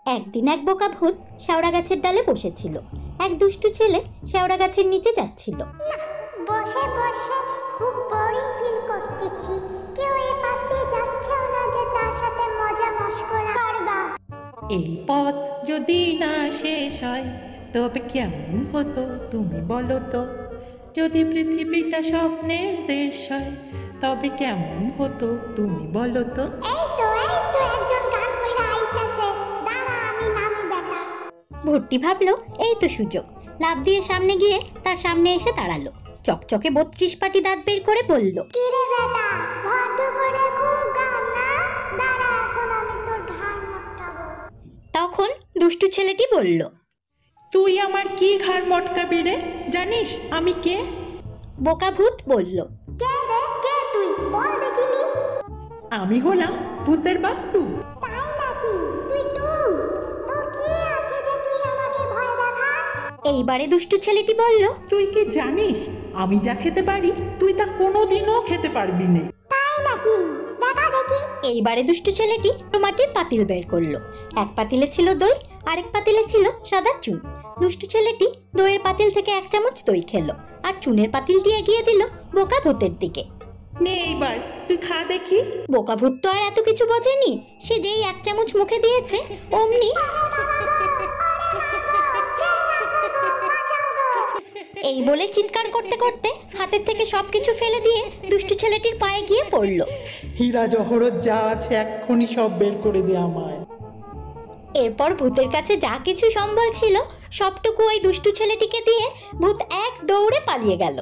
একদিন এক বোকা ভূত শেওড়া গাছের ডালে বসেছিল। এক দুষ্টু ছেলে শেওড়া গাছের নিচে যাচ্ছিল। বসে বসে খুব বোরিং ফিল করতেছি, কেউ এই পাশ দিয়ে যাচ্ছেও না যে তার সাথে মজা মশকরা করবা। এই পথ যদি না শেষ হয় তবে কেমন হতো তুমি বলো তো? যদি পৃথিবীটা স্বপ্নের দেশ হয় তবে কেমন হতো তুমি বলো তো? এই তো একজন গান কইরা আইতাছে, দাঁড়া আমি নামি বেটা। ভূতটি ভাবলো এই তো সুযোগ, লাফ দিয়ে সামনে গিয়ে তার সামনে এসে দাঁড়ালো। চকচকে 32 পাটি দাঁত বের করে বলল, কি রে বেটা, ভর দুপুরে খুব গান না? দাঁড়া এখন আমি তোর ঘাড় মটকাবো। তখন দুষ্টু ছেলেটি বলল, তুই আমার কি ঘাড় মটকাবি রে? জানিস আমি কে? বোকা ভূত বলল, কে রে, কে তুই বল দেখিনি। আমি হলাম ভূতের বাপটু। তাই নাকি? তুই ভূত? তোর কি আছে যে তুই আমাকে ভয় দেখাস? এইবারে দুষ্টু ছেলেটি বলল, তুই কি জানিস আমি যা খেতে পারি তুই তা কোনোদিনও খেতে পারবি না। তাই নাকি? দেখা দেখি। এইবারে দুষ্টু ছেলেটি মাটির পাতিল বের করলো। এক পাতিলে ছিল দই, আরেক পাতিলে ছিল সাদা চুন। দুষ্টু ছেলেটি দইয়ের পাতিল থেকে 1 চামচ দই খেলো আর চুনের পাতিলটি এগিয়ে দিল বোকা ভূতের দিকে। নে এইবার তুই খা দেখি। বোকা ভূত তো আর এত কিছু বোঝেনি, সে যেই 1 চামচ মুখে দিয়েছে অমনি এই বলে চিৎকার করতে করতে হাতের থেকে সবকিছু ফেলে দিয়ে দুষ্টু ছেলেটির পায়ে গিয়ে পড়লো। হীরা জহরত যা আছে এক্ষুনি সব বের করে দে আমায়। এরপর ভূতের কাছে যা কিছু সম্বল ছিল সবটুকু ওই দুষ্টু ছেলেটিকে দিয়ে ভূত এক দৌড়ে পালিয়ে গেল।